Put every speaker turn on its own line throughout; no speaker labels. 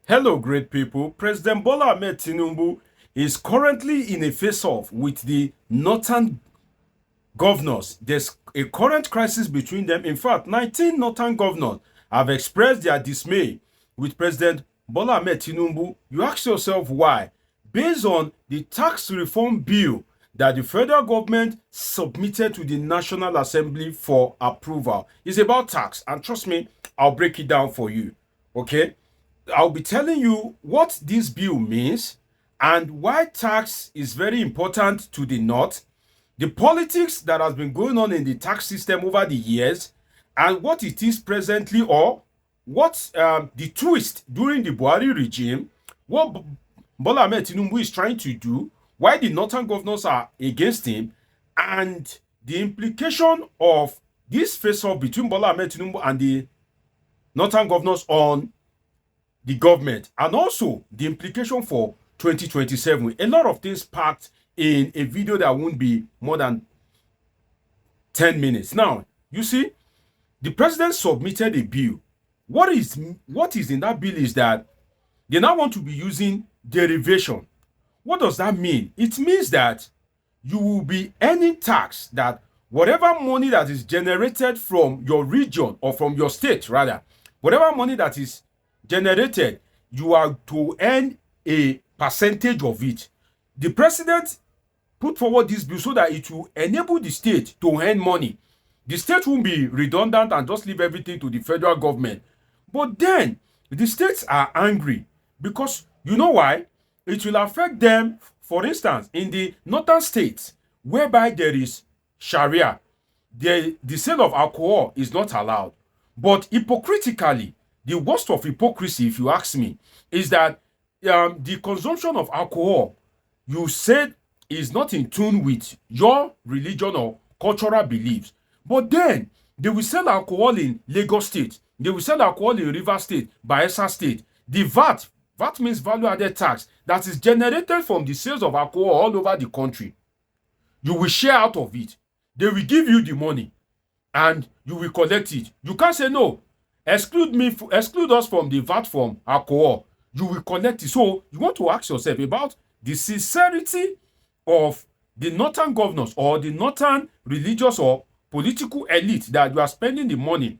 Hello, great people. President Bola Ahmed Tinubu is currently in a face-off with the northern governors. There's a current crisis between them. In fact, 19 northern governors have expressed their dismay with President Bola Ahmed Tinubu. You ask yourself why. Based on the tax reform bill that the federal government submitted to the National Assembly for approval. It's about tax, and trust me, I'll break it down for you. Okay? I'll be telling you what this bill means and why tax is very important to the North, the politics that has been going on in the tax system over the years, and what it is presently, or what the twist during the Buhari regime, what Bola Ahmed Tinubu is trying to do, why the northern governors are against him, and the implication of this face-off between Bola Ahmed Tinubu and the northern governors on the government, and also the implication for 2027. A lot of things packed in a video that won't be more than 10 minutes. Now, you see, the president submitted a bill. What is in that bill is that they now want to be using derivation. What does that mean? It means that you will be earning tax, that whatever money that is generated from your region, or from your state rather, whatever money that is generated, you are to earn a percentage of it. The president put forward this bill so that it will enable the state to earn money. The state won't be redundant and just leave everything to the federal government. But then the states are angry because you know why? It will affect them. For instance, in the northern states, whereby there is Sharia, the sale of alcohol is not allowed. But hypocritically, the worst of hypocrisy, if you ask me, is that the consumption of alcohol, you said, is not in tune with your religion or cultural beliefs. But then they will sell alcohol in Lagos State. They will sell alcohol in Rivers State, Bayelsa State. The VAT means value-added tax, that is generated from the sales of alcohol all over the country. You will share out of it. They will give you the money, and you will collect it. You can't say no. Exclude us from the VAT from alcohol. You will collect it. So you want to ask yourself about the sincerity of the northern governors or the northern religious or political elite that you are spending the money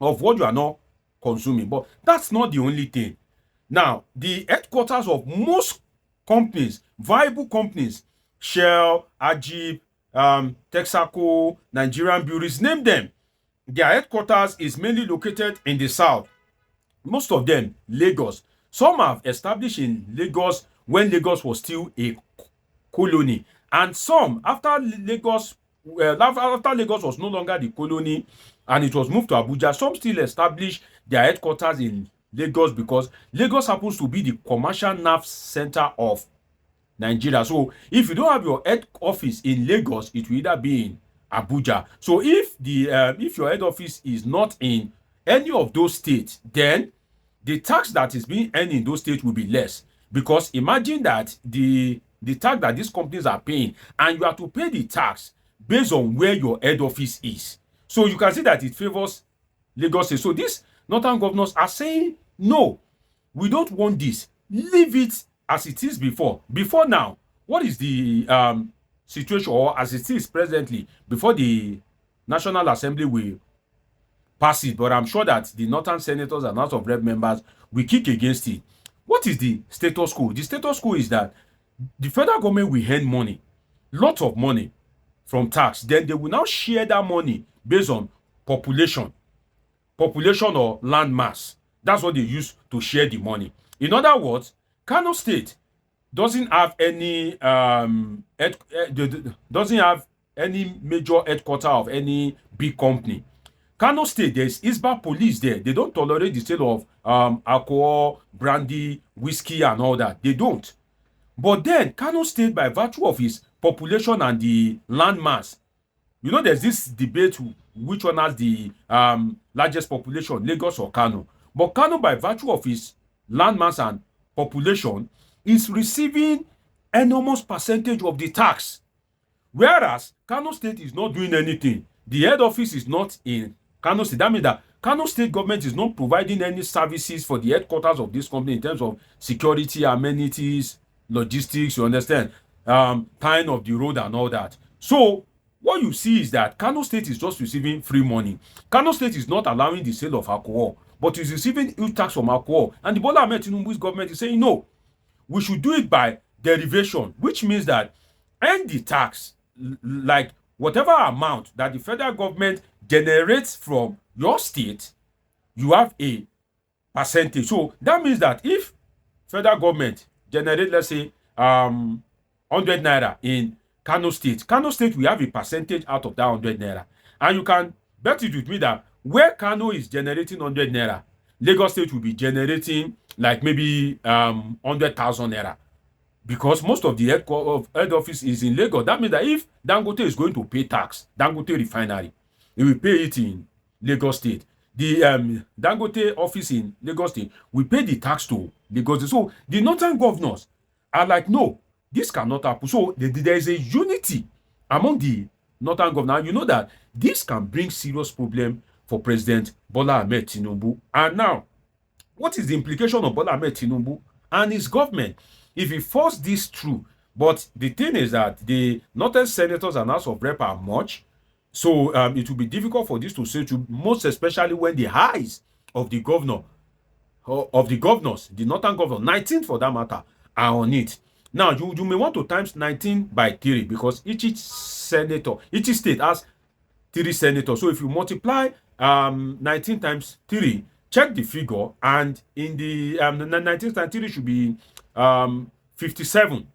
of what you are not consuming. But that's not the only thing. Now, the headquarters of most companies, viable companies, Shell, Ajib, Texaco, Nigerian Breweries, name them, their headquarters is mainly located in the south. Most of them, Lagos. Some have established in Lagos when Lagos was still a colony. And some, after Lagos was no longer the colony and it was moved to Abuja, some still established their headquarters in Lagos because Lagos happens to be the commercial nerve center of Nigeria. So if you don't have your head office in Lagos, it will either be in Abuja. So if your head office is not in any of those states, then the tax that is being earned in those states will be less. Because imagine that the tax that these companies are paying, and you have to pay the tax based on where your head office is. So you can see that it favors Lagos State. So these northern governors are saying, no, we don't want this. Leave it as it is before. Before now, what is the situation, or as it is presently, before the National Assembly will pass it? But I'm sure that the northern senators and House of Rep members will kick against it. What is the status quo? The status quo is that the federal government will earn money, lot of money from tax. Then they will now share that money based on population or land mass. That's what they use to share the money. In other words, Kano State doesn't have any major headquarter of any big company. Kano State, there's Isba police there. They don't tolerate the sale of alcohol, brandy, whiskey, and all that. They don't. But then Kano State, by virtue of its population and the land mass, you know, there's this debate which one has the largest population, Lagos or Kano. But Kano, by virtue of its land mass and population, is receiving enormous percentage of the tax. Whereas Kano State is not doing anything. The head office is not in Kano State. That means that Kano State government is not providing any services for the headquarters of this company in terms of security, amenities, logistics, you understand, tying of the road and all that. So what you see is that Kano State is just receiving free money. Kano State is not allowing the sale of alcohol, but is receiving huge tax from alcohol. And the Bola Ahmed Tinubu's government is saying, no, we should do it by derivation, which means that end the tax, like whatever amount that the federal government generates from your state, you have a percentage. So that means that if federal government generate, let's say, 100 naira in Kano State will have a percentage out of that 100 naira. And you can bet it with me that where Kano is generating 100 naira, Lagos State will be generating like maybe 100,000 naira. Because most of the head office is in Lagos. That means that if Dangote is going to pay tax, Dangote refinery, he will pay it in Lagos State. The Dangote office in Lagos State will pay the tax to Lagos State. So the northern governors are like, no, this cannot happen. So there is a unity among the northern governors. You know that this can bring serious problem for President Bola Ahmed Tinubu. And now, what is the implication of Bola Ahmed Tinubu and his government if he forced this through? But the thing is that the northern senators and House of Rep are much. So it will be difficult for this to say to, most especially when the eyes of the governor, of the governors, the northern governor, 19 for that matter, are on it. Now, you may want to times 19 by 3 because each senator, each state has 3 senators. So if you multiply 19 times 3, check the figure, and in the 19 times 3 should be 57.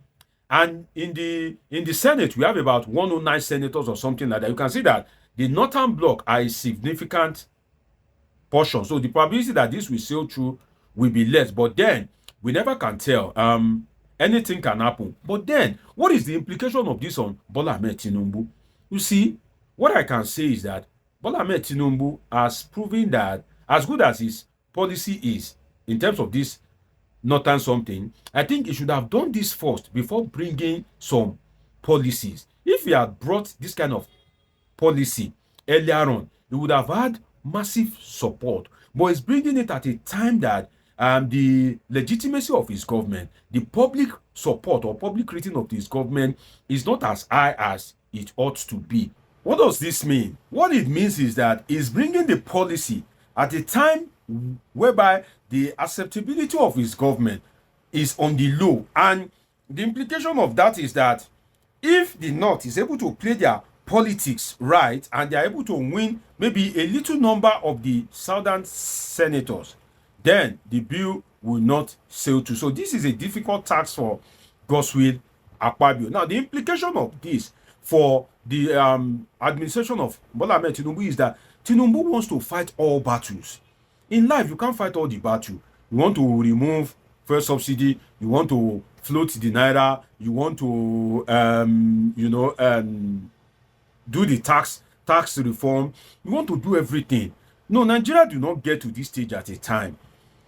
And in the Senate, we have about 109 senators or something like that. You can see that the northern bloc are a significant portion. So the probability that this will sail through will be less. But then, we never can tell. Anything can happen. But then, what is the implication of this on Bola Ahmed Tinubu? You see, what I can say is that Bola Ahmed Tinubu has proven that as good as his policy is in terms of this northern something, I think he should have done this first before bringing some policies. If he had brought this kind of policy earlier on, he would have had massive support. But he's bringing it at a time that the legitimacy of his government, the public support or public rating of his government is not as high as it ought to be. What does this mean? What it means is that he's bringing the policy at a time whereby the acceptability of his government is on the low. And the implication of that is that if the North is able to play their politics right and they are able to win maybe a little number of the southern senators, then the bill will not sail through. So this is a difficult task for Godswill Akpabio. Now, the implication of this for the administration of Bola Ahmed Tinubu is that Tinubu wants to fight all battles. In life, you can't fight all the battle. You want to remove fuel subsidy, you want to float the naira, you want to do the tax reform, you want to do everything. No, Nigeria do not get to this stage at a time.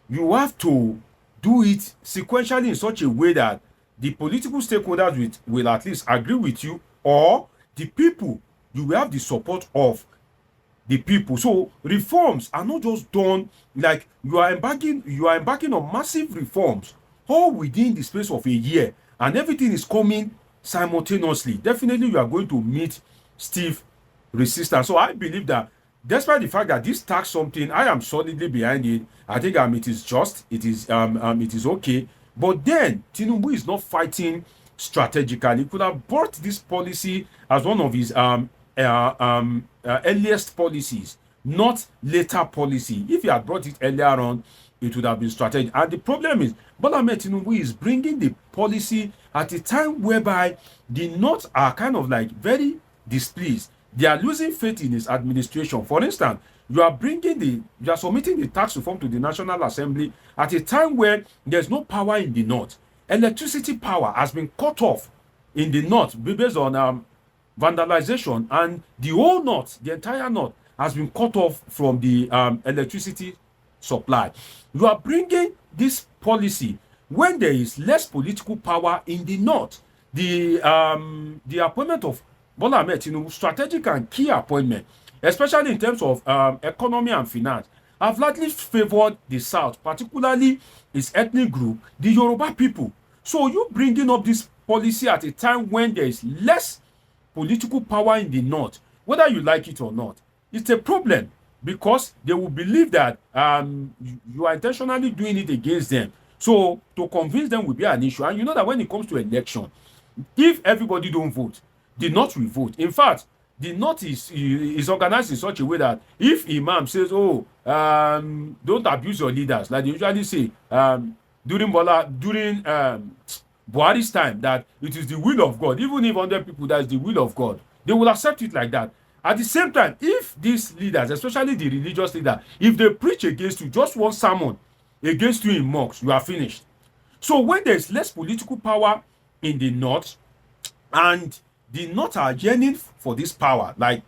You have to do it sequentially in such a way that the political stakeholders will at least agree with you, or the people, you will have the support of the people. So reforms are not just done like you are embarking on massive reforms all within the space of a year, and everything is coming simultaneously. Definitely you are going to meet stiff resistance. So I believe that despite the fact that this tax something, I am solidly behind it. I think it is just, it is okay. But then Tinubu is not fighting strategically. He could have brought this policy as one of his earliest policies, not later policy. If he had brought it earlier on, it would have been strategic. And the problem is, Bola Ahmed Tinubu is bringing the policy at a time whereby the North are kind of like very displeased. They are losing faith in his administration. For instance, you are submitting the tax reform to the National Assembly at a time where there's no power in the North. Electricity power has been cut off in the North based on vandalization, and the whole North, the entire North, has been cut off from the electricity supply. You are bringing this policy when there is less political power in the North. The appointment of Bola Ahmed Tinubu, strategic and key appointment, especially in terms of economy and finance, have largely favored the South, particularly its ethnic group, the Yoruba people. So you bringing up this policy at a time when there is less political power in the North, whether you like it or not, it's a problem, because they will believe that you are intentionally doing it against them. So to convince them will be an issue. And you know that when it comes to election, if everybody don't vote, the North will vote. In fact, the North is organized in such a way that if Imam says, "Oh, don't abuse your leaders," like they usually say during Buhari's time, that it is the will of God, even if 100 people, that is the will of God, they will accept it like that. At the same time, if these leaders, especially the religious leader, if they preach against you, just one sermon against you in mosques, you are finished. So when there is less political power in the North, and the North are yearning for this power, like,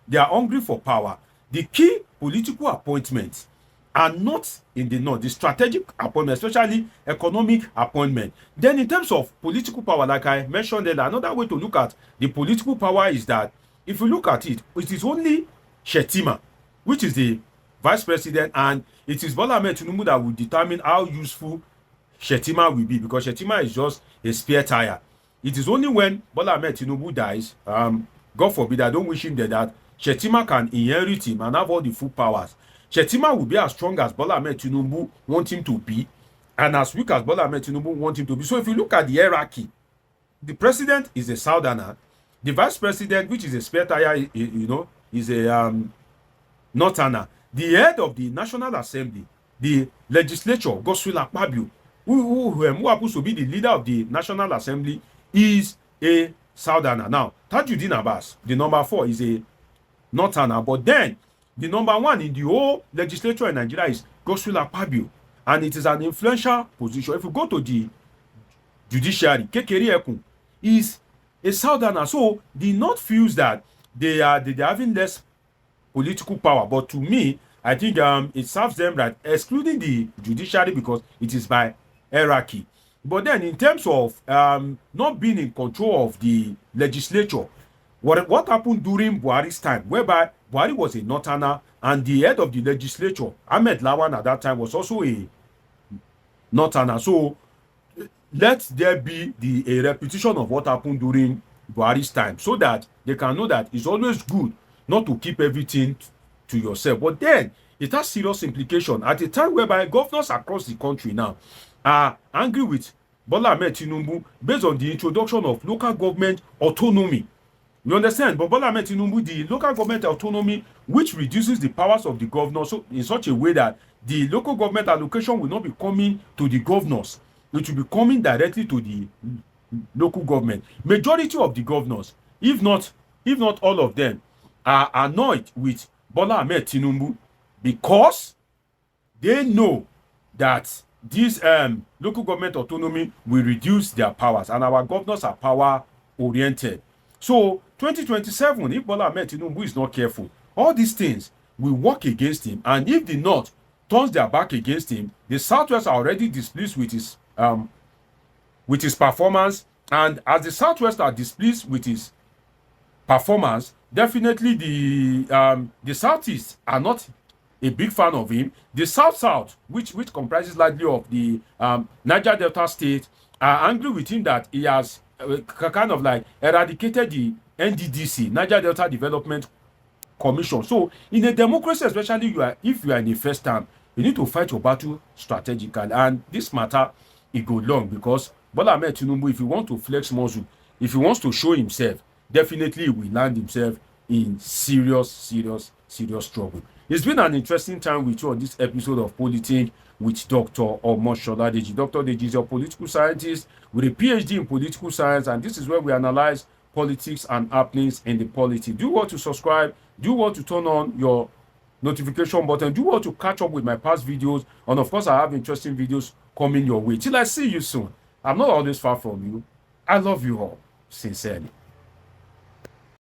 they are hungry for power, the key political appointments are not in the North, the strategic appointment, especially economic appointment. Then in terms of political power, like I mentioned earlier, another way to look at the political power is that if you look at it, it is only Shetima, which is the vice president, and it is Bola Ahmed Tinubu that will determine how useful Shetima will be, because Shetima is just a spare tire. It is only when Bola Ahmed Tinubu dies, God forbid, I don't wish him that Shetima can inherit him and have all the full powers. Shetima will be as strong as Bola Ahmed Tinubu want him to be, and as weak as Bola Ahmed Tinubu want him to be. So if you look at the hierarchy, the president is a southerner, the vice president, which is a spare tire, is a northerner. The head of the National Assembly, the legislature, Godswill Akpabio, who happens to be the leader of the National Assembly, is a southerner. Now, Tajuddin Abbas, the number 4, is a northerner, but then the number 1 in the whole legislature in Nigeria is Godswill Akpabio, and it is an influential position. If you go to the judiciary, Kekere Ekun is a southerner. So the North feels that they are having less political power, but to me, I think it serves them right, excluding the judiciary, because it is by hierarchy. But then in terms of not being in control of the legislature, what happened during Buhari's time, whereby Buhari was a northerner and the head of the legislature, Ahmed Lawan, at that time was also a northerner. So let there be a repetition of what happened during Buhari's time, so that they can know that it's always good not to keep everything to yourself. But then it has serious implication at a time whereby governors across the country now are angry with Bola Ahmed Tinubu based on the introduction of local government autonomy. You understand? But Bola Ahmed Tinubu, the local government autonomy, which reduces the powers of the governors, so in such a way that the local government allocation will not be coming to the governors, it will be coming directly to the local government. Majority of the governors, if not all of them, are annoyed with Bola Ahmed Tinubu because they know that this local government autonomy will reduce their powers, and our governors are power oriented. So 2027, if Bola Ahmed Tinubu is not careful, all these things will work against him. And if the North turns their back against him, the Southwest are already displeased with his performance. And as the Southwest are displeased with his performance, definitely the Southeast are not a big fan of him. The South, which comprises largely of the Niger Delta state, are angry with him that he has kind of like eradicated the NDDC, Niger Delta Development Commission. So in a democracy, especially if you are in a first term, you need to fight your battle strategically. And this matter, it go long, because Bola Ahmed Tinubu, if he wants to flex muscle, if he wants to show himself, definitely he will land himself in serious trouble. It's been an interesting time with you on this episode of Politics with Dr. Omoshola Deji. Dr. Deji is a political scientist with a PhD in political science, and this is where we analyze politics and happenings in the politics. Do you want to subscribe? Do you want to turn on your notification button? Do you want to catch up with my past videos? And of course, I have interesting videos coming your way. Till I see you soon. I'm not always far from you. I love you all, sincerely.